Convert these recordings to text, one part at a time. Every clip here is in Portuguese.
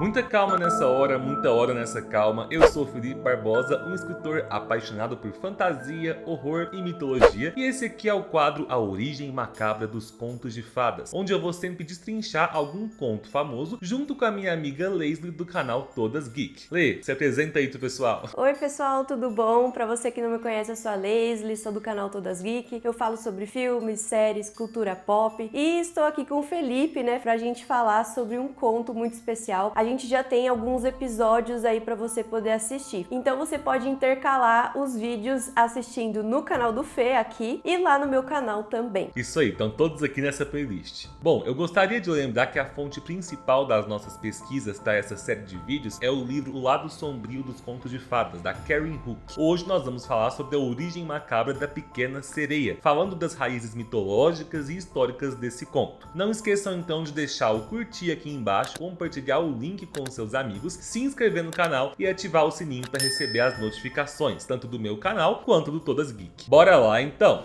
Muita calma nessa hora, muita hora nessa calma. Eu sou Felipe Barbosa, um escritor apaixonado por fantasia, horror e mitologia. E esse aqui é o quadro A Origem Macabra dos Contos de Fadas, onde eu vou sempre destrinchar algum conto famoso junto com a minha amiga Leslie do canal Todas Geek. Lê, se apresenta aí pro pessoal. Oi pessoal, tudo bom? Pra você que não me conhece, eu sou a Leslie, sou do canal Todas Geek. Eu falo sobre filmes, séries, cultura pop e estou aqui com o Felipe, né, pra gente falar sobre um conto muito especial. A gente já tem alguns episódios aí pra você poder assistir. Então você pode intercalar os vídeos assistindo no canal do Fê aqui e lá no meu canal também. Isso aí, estão todos aqui nessa playlist. Bom, eu gostaria de lembrar que a fonte principal das nossas pesquisas para essa série de vídeos é o livro O Lado Sombrio dos Contos de Fadas, da Karen Hook. Hoje nós vamos falar sobre a origem macabra da Pequena Sereia, falando das raízes mitológicas e históricas desse conto. Não esqueçam então de deixar o curtir aqui embaixo, compartilhar o link com seus amigos, se inscrever no canal e ativar o sininho para receber as notificações, tanto do meu canal quanto do Todas Geek. Bora lá então!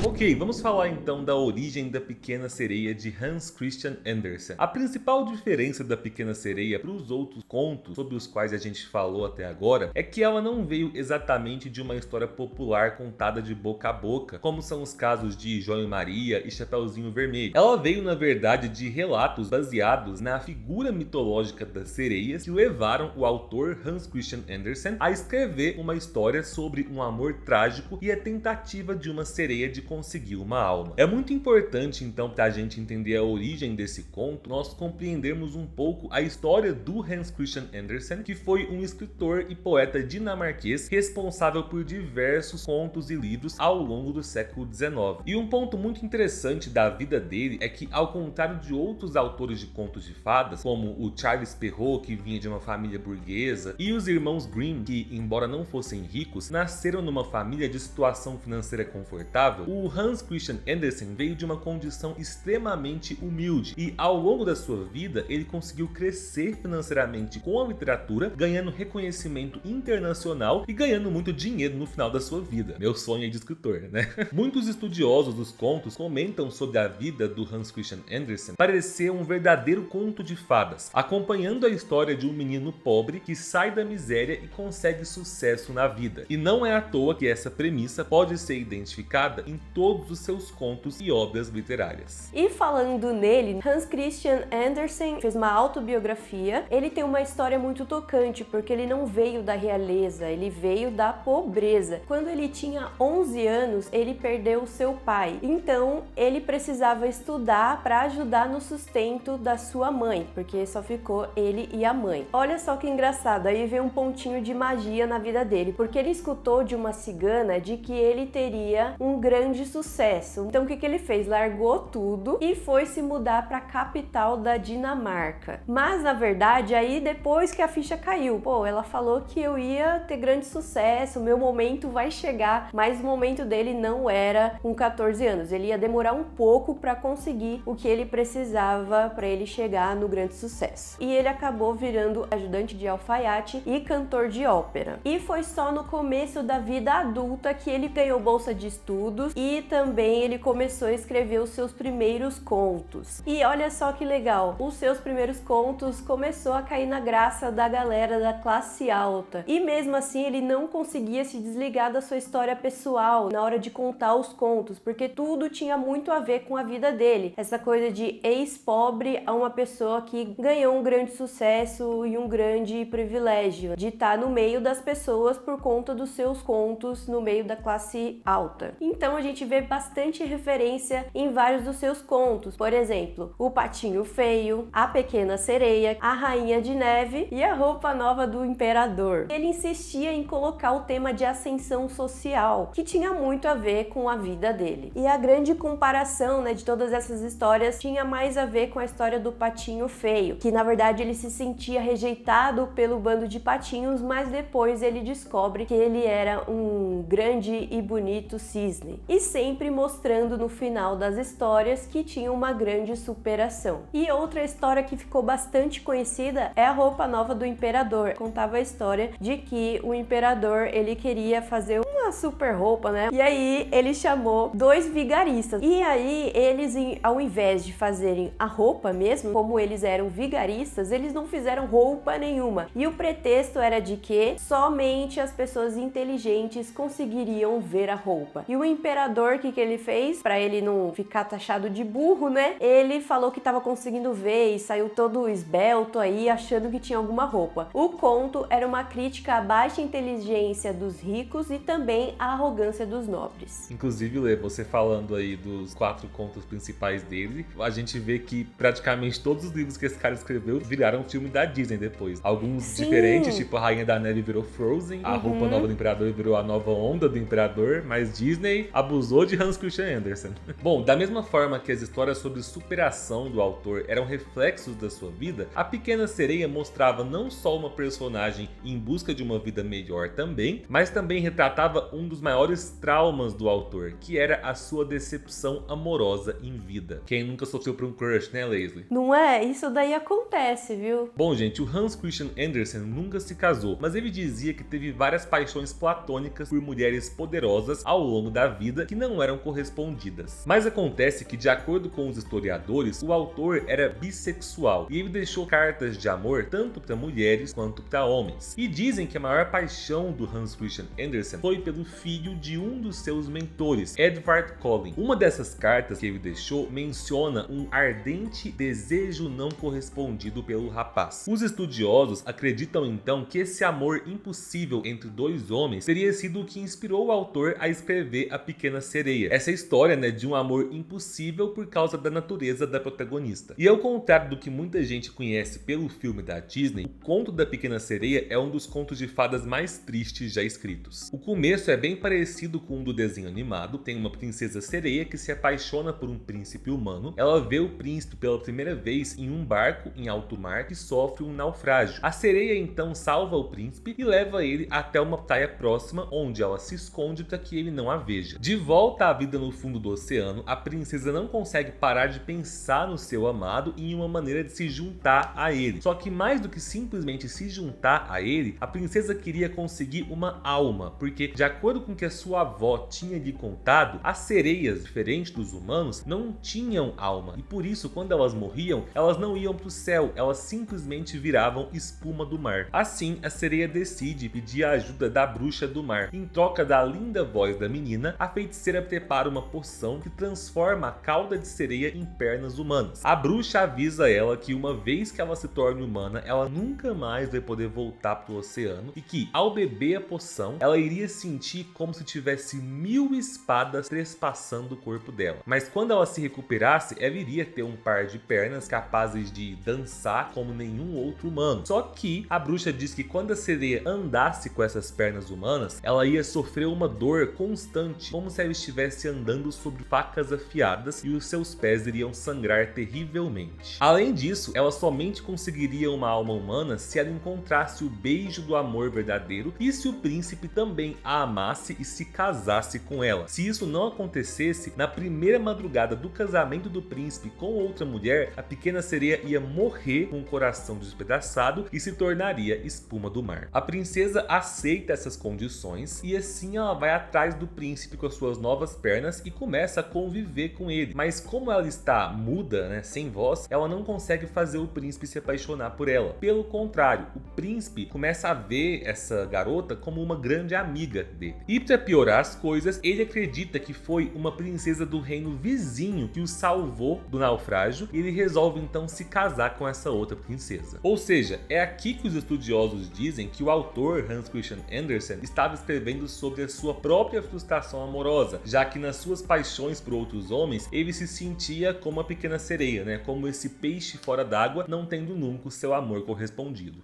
Ok, vamos falar então da origem da Pequena Sereia de Hans Christian Andersen. A principal diferença da Pequena Sereia para os outros contos sobre os quais a gente falou até agora é que ela não veio exatamente de uma história popular contada de boca a boca, como são os casos de João e Maria e Chapeuzinho Vermelho. Ela veio, na verdade, de relatos baseados na figura mitológica das sereias que levaram o autor Hans Christian Andersen a escrever uma história sobre um amor trágico e a tentativa de uma sereia de conseguir uma alma. É muito importante então para a gente entender a origem desse conto, nós compreendermos um pouco a história do Hans Christian Andersen, que foi um escritor e poeta dinamarquês responsável por diversos contos e livros ao longo do século XIX. E um ponto muito interessante da vida dele é que, ao contrário de outros autores de contos de fadas, como o Charles Perrault, que vinha de uma família burguesa, e os irmãos Grimm, que, embora não fossem ricos, nasceram numa família de situação financeira confortável, o Hans Christian Andersen veio de uma condição extremamente humilde e, ao longo da sua vida, ele conseguiu crescer financeiramente com a literatura, ganhando reconhecimento internacional e ganhando muito dinheiro no final da sua vida. Meu sonho é de escritor, né? Muitos estudiosos dos contos comentam sobre a vida do Hans Christian Andersen parecer um verdadeiro conto de fadas, acompanhando a história de um menino pobre que sai da miséria e consegue sucesso na vida. E não é à toa que essa premissa pode ser identificada em todos os seus contos e obras literárias. E falando nele, Hans Christian Andersen fez uma autobiografia. Ele tem uma história muito tocante, porque ele não veio da realeza, ele veio da pobreza. Quando ele tinha 11 anos, ele perdeu seu pai. Então, ele precisava estudar para ajudar no sustento da sua mãe, porque só ficou ele e a mãe. Olha só que engraçado, aí vem um pontinho de magia na vida dele, porque ele escutou de uma cigana de que ele teria um grande sucesso. Então o que ele fez? Largou tudo e foi se mudar para a capital da Dinamarca. Mas na verdade, aí depois que a ficha caiu, ela falou que eu ia ter grande sucesso, meu momento vai chegar, mas o momento dele não era com 14 anos. Ele ia demorar um pouco para conseguir o que ele precisava para ele chegar no grande sucesso. E ele acabou virando ajudante de alfaiate e cantor de ópera. E foi só no começo da vida adulta que ele ganhou bolsa de estudos e também ele começou a escrever os seus primeiros contos. E olha só que legal, os seus primeiros contos começou a cair na graça da galera da classe alta. E mesmo assim ele não conseguia se desligar da sua história pessoal na hora de contar os contos, porque tudo tinha muito a ver com a vida dele. Essa coisa de ex-pobre a uma pessoa que ganhou um grande sucesso e um grande privilégio de estar no meio das pessoas por conta dos seus contos no meio da classe alta. Então a gente vê bastante referência em vários dos seus contos. Por exemplo, o Patinho Feio, a Pequena Sereia, a Rainha de Neve e a Roupa Nova do Imperador. Ele insistia em colocar o tema de ascensão social, que tinha muito a ver com a vida dele. E a grande comparação, de todas essas histórias tinha mais a ver com a história do Patinho Feio, que na verdade ele se sentia rejeitado pelo bando de patinhos, mas depois ele descobre que ele era um grande e bonito cisne. E sempre mostrando no final das histórias que tinha uma grande superação. E outra história que ficou bastante conhecida é a roupa nova do imperador. Contava a história de que o imperador, ele queria fazer uma super roupa, né? E aí ele chamou 2 vigaristas. E aí eles, ao invés de fazerem a roupa mesmo, como eles eram vigaristas, eles não fizeram roupa nenhuma. E o pretexto era de que somente as pessoas inteligentes conseguiriam ver a roupa. E o imperador, o que ele fez? Para ele não ficar taxado de burro, né? Ele falou que estava conseguindo ver e saiu todo esbelto aí, achando que tinha alguma roupa. O conto era uma crítica à baixa inteligência dos ricos e também à arrogância dos nobres. Inclusive, Lê, você falando aí dos 4 contos principais dele, a gente vê que praticamente todos os livros que esse cara escreveu viraram filme da Disney depois. Alguns diferentes, tipo a Rainha da Neve virou Frozen, a roupa nova do Imperador virou a nova onda do Imperador, mas Disney abusou de Hans Christian Andersen. Bom, da mesma forma que as histórias sobre superação do autor eram reflexos da sua vida, a Pequena Sereia mostrava não só uma personagem em busca de uma vida melhor também, mas também retratava um dos maiores traumas do autor, que era a sua decepção amorosa em vida. Quem nunca sofreu por um crush, né, Leslie? Não é? Isso daí acontece, viu? Bom, gente, o Hans Christian Andersen nunca se casou, mas ele dizia que teve várias paixões platônicas por mulheres poderosas ao longo da vida que não eram correspondidas. Mas acontece que, de acordo com os historiadores, o autor era bissexual e ele deixou cartas de amor tanto para mulheres quanto para homens. E dizem que a maior paixão do Hans Christian Andersen foi pelo filho de um dos seus mentores, Edvard Collin. Uma dessas cartas que ele deixou menciona um ardente desejo não correspondido pelo rapaz. Os estudiosos acreditam então que esse amor impossível entre 2 homens teria sido o que inspirou o autor a escrever A Pequena Sereia. Essa história, né, de um amor impossível por causa da natureza da protagonista. E ao contrário do que muita gente conhece pelo filme da Disney, o conto da Pequena Sereia é um dos contos de fadas mais tristes já escritos. O começo é bem parecido com o do desenho animado. Tem uma princesa sereia que se apaixona por um príncipe humano. Ela vê o príncipe pela primeira vez em um barco em alto mar que sofre um naufrágio. A sereia então salva o príncipe e leva ele até uma praia próxima, onde ela se esconde para que ele não a veja. De volta à vida no fundo do oceano, a princesa não consegue parar de pensar no seu amado e em uma maneira de se juntar a ele. Só que mais do que simplesmente se juntar a ele, a princesa queria conseguir uma alma, porque de acordo com o que a sua avó tinha lhe contado, as sereias, diferente dos humanos, não tinham alma, e por isso quando elas morriam, elas não iam para o céu, elas simplesmente viravam espuma do mar. Assim, a sereia decide pedir a ajuda da bruxa do mar. Em troca da linda voz da menina, a feiticeira prepara uma poção que transforma a cauda de sereia em pernas humanas. A bruxa avisa ela que uma vez que ela se torne humana, ela nunca mais vai poder voltar para o oceano e que, ao beber a poção, ela iria sentir como se tivesse 1000 espadas trespassando o corpo dela. Mas quando ela se recuperasse, ela iria ter um par de pernas capazes de dançar como nenhum outro humano. Só que a bruxa diz que quando a sereia andasse com essas pernas humanas, ela ia sofrer uma dor constante, como se ela estivesse andando sobre facas afiadas e os seus pés iriam sangrar terrivelmente. Além disso, ela somente conseguiria uma alma humana se ela encontrasse o beijo do amor verdadeiro e se o príncipe também a amasse e se casasse com ela. Se isso não acontecesse, na primeira madrugada do casamento do príncipe com outra mulher, a pequena sereia ia morrer com o coração despedaçado e se tornaria espuma do mar. A princesa aceita essas condições e assim ela vai atrás do príncipe com as suas novas pernas e começa a conviver com ele. Mas como ela está muda, né, sem voz, ela não consegue fazer o príncipe se apaixonar por ela. Pelo contrário, o príncipe começa a ver essa garota como uma grande amiga dele. E para piorar as coisas, ele acredita que foi uma princesa do reino vizinho que o salvou do naufrágio e ele resolve então se casar com essa outra princesa. Ou seja, é aqui que os estudiosos dizem que o autor Hans Christian Andersen estava escrevendo sobre a sua própria frustração amorosa, já que nas suas paixões por outros homens, ele se sentia como a pequena sereia, né? Como esse peixe fora d'água, não tendo nunca o seu amor correspondido.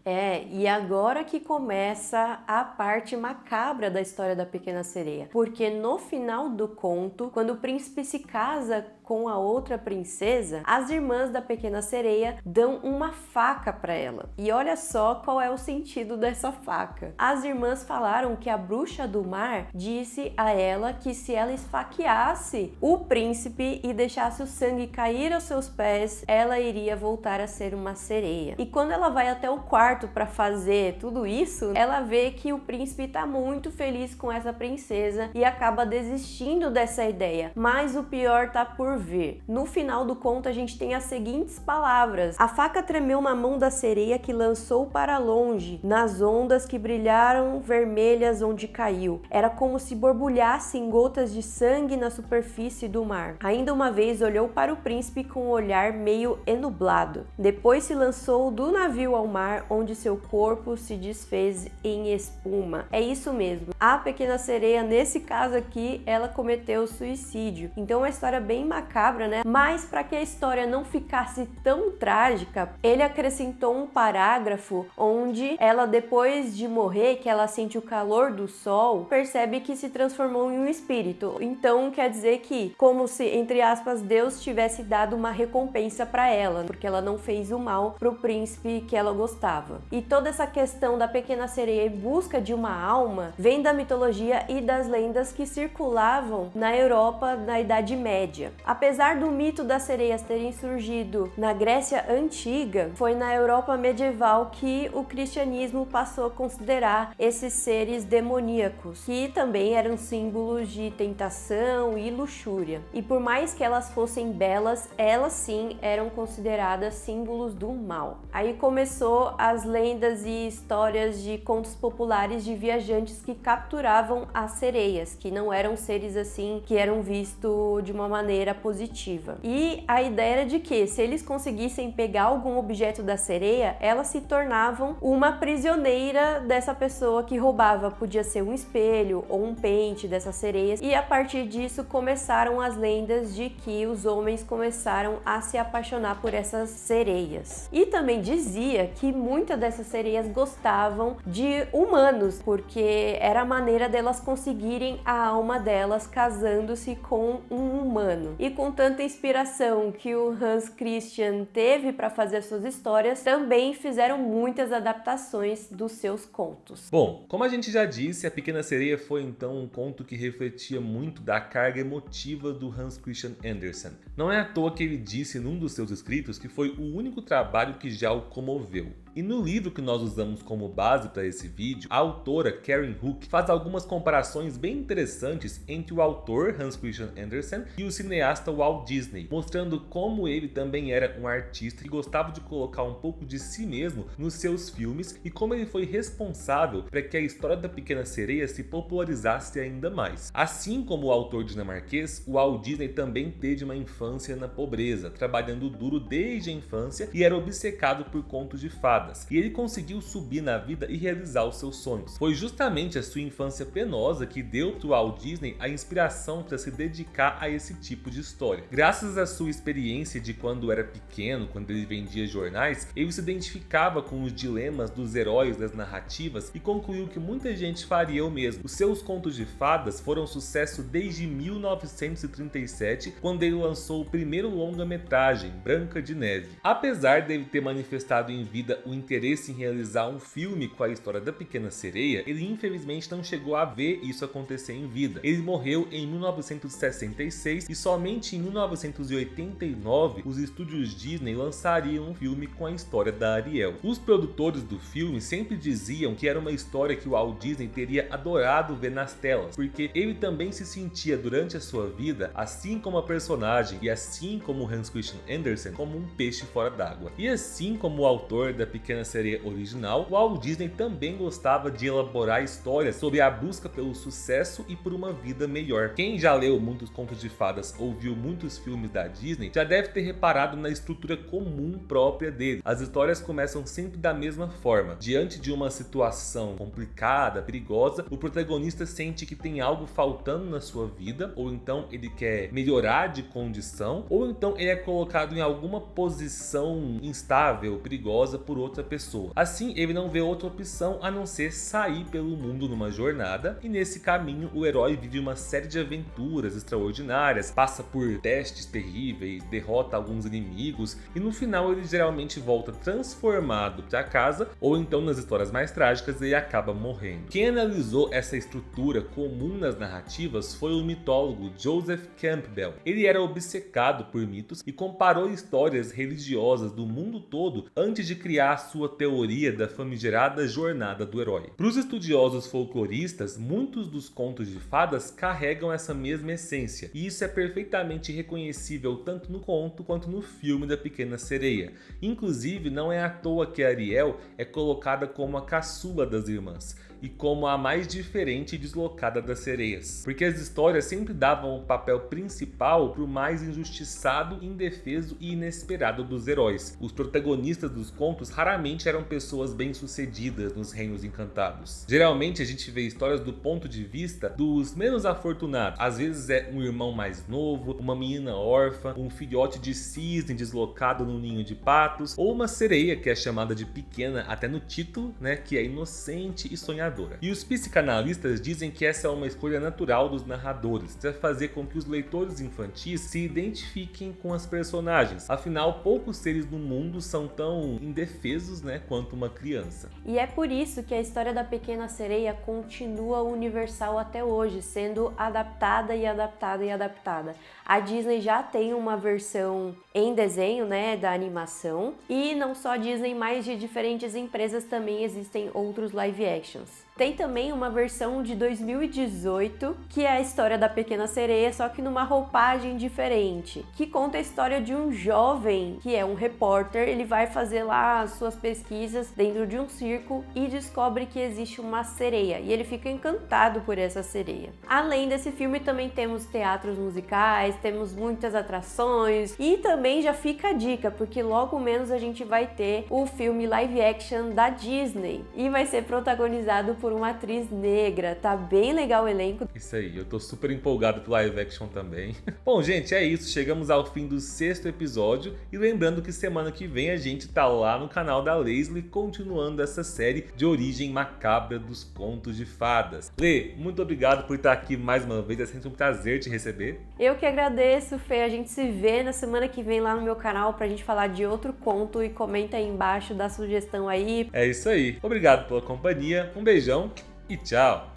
E agora que começa a parte macabra da história da Pequena Sereia, porque no final do conto, quando o príncipe se casa com a outra princesa, as irmãs da Pequena Sereia dão uma faca para ela. E olha só qual é o sentido dessa faca. As irmãs falaram que a bruxa do mar disse a ela que se se ela esfaqueasse o príncipe e deixasse o sangue cair aos seus pés, ela iria voltar a ser uma sereia. E quando ela vai até o quarto para fazer tudo isso, ela vê que o príncipe está muito feliz com essa princesa e acaba desistindo dessa ideia. Mas o pior tá por vir. No final do conto a gente tem as seguintes palavras: a faca tremeu na mão da sereia que lançou para longe, nas ondas que brilharam vermelhas onde caiu. Era como se borbulhassem gotas de sangue na superfície do mar. Ainda uma vez olhou para o príncipe com um olhar meio enublado. Depois se lançou do navio ao mar, onde seu corpo se desfez em espuma. É isso mesmo. A pequena sereia, nesse caso aqui, ela cometeu suicídio. Então é uma história bem macabra, né? Mas para que a história não ficasse tão trágica, ele acrescentou um parágrafo onde ela, depois de morrer, que ela sente o calor do sol, percebe que se transformou em um espírito. Então quer dizer que, como se, entre aspas, Deus tivesse dado uma recompensa para ela, porque ela não fez o mal pro príncipe que ela gostava. E toda essa questão da pequena sereia em busca de uma alma vem da mitologia e das lendas que circulavam na Europa na Idade Média. Apesar do mito das sereias terem surgido na Grécia Antiga, foi na Europa medieval que o cristianismo passou a considerar esses seres demoníacos, que também eram símbolos de tentação e luxúria. E por mais que elas fossem belas, elas sim eram consideradas símbolos do mal. Aí começou as lendas e histórias de contos populares de viajantes que capturavam as sereias, que não eram seres assim que eram vistos de uma maneira positiva. E a ideia era de que, se eles conseguissem pegar algum objeto da sereia, elas se tornavam uma prisioneira dessa pessoa que roubava. Podia ser um espelho ou um pente dessas sereias. E a partir disso começaram as lendas de que os homens começaram a se apaixonar por essas sereias. E também dizia que muitas dessas sereias gostavam de humanos, porque era a maneira delas conseguirem a alma delas casando-se com um humano. E com tanta inspiração que o Hans Christian teve para fazer suas histórias, também fizeram muitas adaptações dos seus contos. Bom, como a gente já disse, A Pequena Sereia foi então um conto que refletia muito da carga emotiva do Hans Christian Andersen. Não é à toa que ele disse num dos seus escritos que foi o único trabalho que já o comoveu. E no livro que nós usamos como base para esse vídeo, a autora Karen Hook faz algumas comparações bem interessantes entre o autor Hans Christian Andersen e o cineasta Walt Disney, mostrando como ele também era um artista que gostava de colocar um pouco de si mesmo nos seus filmes e como ele foi responsável para que a história da Pequena Sereia se popularizasse ainda mais. Assim como o autor dinamarquês, o Walt Disney também teve uma infância na pobreza, trabalhando duro desde a infância e era obcecado por contos de fadas. E ele conseguiu subir na vida e realizar os seus sonhos. Foi justamente a sua infância penosa que deu para o Walt Disney a inspiração para se dedicar a esse tipo de história. Graças à sua experiência de quando era pequeno, quando ele vendia jornais, ele se identificava com os dilemas dos heróis das narrativas e concluiu que muita gente faria o mesmo. Os seus contos de fadas foram sucesso desde 1937, quando ele lançou o primeiro longa-metragem, Branca de Neve. Apesar dele ter manifestado em vida o interesse em realizar um filme com a história da Pequena Sereia, ele infelizmente não chegou a ver isso acontecer em vida. Ele morreu em 1966 e somente em 1989 os estúdios Disney lançariam um filme com a história da Ariel. Os produtores do filme sempre diziam que era uma história que o Walt Disney teria adorado ver nas telas, porque ele também se sentia durante a sua vida, assim como a personagem e assim como Hans Christian Andersen, como um peixe fora d'água. E assim como o autor da Pequena Sereia original, o Walt Disney também gostava de elaborar histórias sobre a busca pelo sucesso e por uma vida melhor. Quem já leu muitos contos de fadas ou viu muitos filmes da Disney já deve ter reparado na estrutura comum própria dele. As histórias começam sempre da mesma forma. Diante de uma situação complicada, perigosa, o protagonista sente que tem algo faltando na sua vida, ou então ele quer melhorar de condição, ou então ele é colocado em alguma posição instável, perigosa por outro outra pessoa. Assim, ele não vê outra opção a não ser sair pelo mundo numa jornada, e nesse caminho o herói vive uma série de aventuras extraordinárias, passa por testes terríveis, derrota alguns inimigos e no final ele geralmente volta transformado para casa, ou então nas histórias mais trágicas ele acaba morrendo. Quem analisou essa estrutura comum nas narrativas foi o mitólogo Joseph Campbell. Ele era obcecado por mitos e comparou histórias religiosas do mundo todo antes de criar sua teoria da famigerada jornada do herói. Para os estudiosos folcloristas, muitos dos contos de fadas carregam essa mesma essência, e isso é perfeitamente reconhecível tanto no conto quanto no filme da Pequena Sereia. Inclusive, não é à toa que Ariel é colocada como a caçula das irmãs e como a mais diferente e deslocada das sereias, porque as histórias sempre davam o papel principal para o mais injustiçado, indefeso e inesperado dos heróis. Os protagonistas dos contos raramente eram pessoas bem-sucedidas nos reinos encantados. Geralmente a gente vê histórias do ponto de vista dos menos afortunados. Às vezes é um irmão mais novo, uma menina órfã, um filhote de cisne deslocado num ninho de patos, ou uma sereia que é chamada de pequena até no título, né, que é inocente e sonhadora. E os psicanalistas dizem que essa é uma escolha natural dos narradores, para fazer com que os leitores infantis se identifiquem com as personagens. Afinal, poucos seres no mundo são tão indefesos, né, quanto uma criança. E é por isso que a história da Pequena Sereia continua universal até hoje, sendo adaptada e adaptada e adaptada. A Disney já tem uma versão em desenho, né, da animação, e não só a Disney, mas de diferentes empresas também existem outros live actions. Tem também uma versão de 2018, que é a história da Pequena Sereia, só que numa roupagem diferente, que conta a história de um jovem que é um repórter. Ele vai fazer lá as suas pesquisas dentro de um circo e descobre que existe uma sereia, e ele fica encantado por essa sereia. Além desse filme, também temos teatros musicais, temos muitas atrações, e também já fica a dica, porque logo menos a gente vai ter o filme live action da Disney, e vai ser protagonizado por uma atriz negra. Tá bem legal o elenco. Isso aí, eu tô super empolgado pro live action também. Bom, gente, é isso. Chegamos ao fim do 6º episódio. E lembrando que semana que vem a gente tá lá no canal da Leslie, continuando essa série de origem macabra dos contos de fadas. Lê, muito obrigado por estar aqui mais uma vez. É sempre um prazer te receber. Eu que agradeço, Fê. A gente se vê na semana que vem lá no meu canal pra gente falar de outro conto, e comenta aí embaixo, dá sugestão aí. É isso aí. Obrigado pela companhia. Um beijão e tchau!